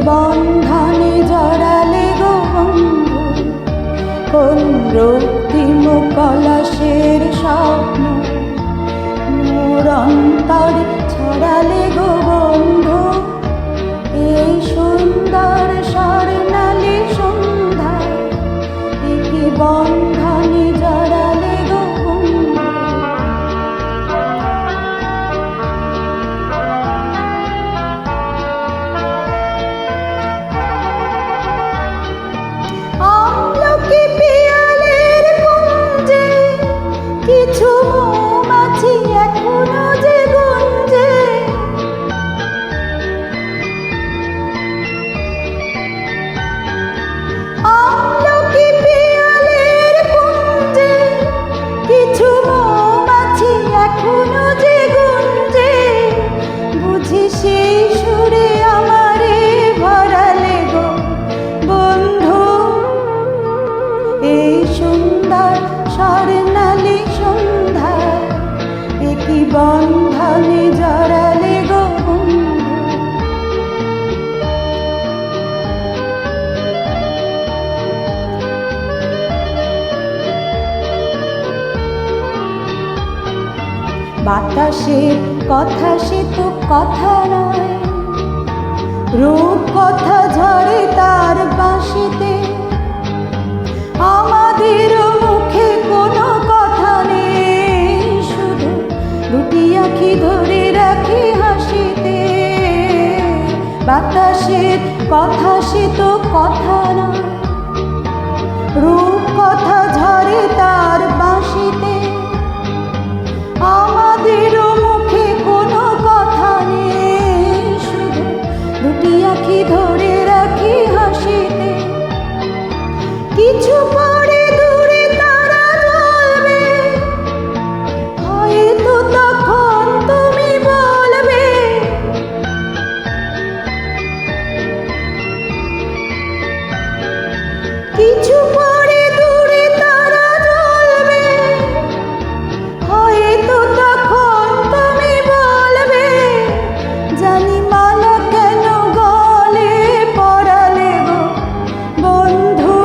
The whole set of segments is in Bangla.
বন্ধনে জড়ালে গো বন্ধু, কোন রক্তিম পলাশের স্বপ্ন মোর অন্তরে ছড়ালে গো বন্ধু। এই সুন্দর স্বর্ণালী সন্ধ্যায় কি বন্ধনে জড়ালে গো বন্ধু। আমলকি পিয়ালের কুঞ্জে কিছু মৌমাছি এখনো যে গুঞ্জে, আমলকি পিয়ালের কুঞ্জে কিছু মৌমাছি এখনো যে গুঞ্জে, বুঝি সেই সুরে আমারে ভরালে গো বন্ধু। এই সুন্দর স্বর্ণালী সন্ধ্যায় কি বন্ধনে জড়ালে গো বন্ধু। বাতাসের কথা সে তো কথা নয়, রূপ কথা ঝরে তার বাঁশিতে। আমাদের মুখে কোনো কথা নেই, শুধু দুটি আঁখি ধরে রাখি হাসিতে। বাতাসের কথা সে তো কথা নয়, রূপ কথা ঝরে তার বাঁশিতে। আমাদের মুখে কোনো কথা নেই, শুধু দুটি আঁখি ধরে রাখি হাসিতে। কিছু পরে দূরে তারা জ্বলবে, হয়তো তখন তুমি বলবে কিছু পরে দূরে তারা জ্বলবে, হয়তো তখন তুমি বলবে জানি মালা কেন গলে পরালে গো বন্ধু।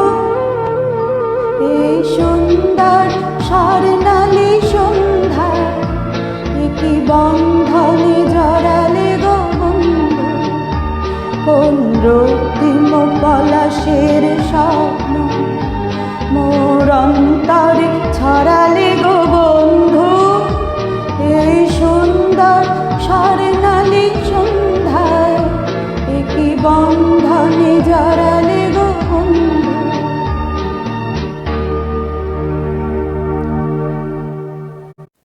এই সুন্দর স্বর্ণালী সন্ধ্যায় কি বন্ধনে জড়ালে গো বন্ধু। কোন রক্তিম পলাশের স্বপ্ন মোর অন্তরে ছড়ালে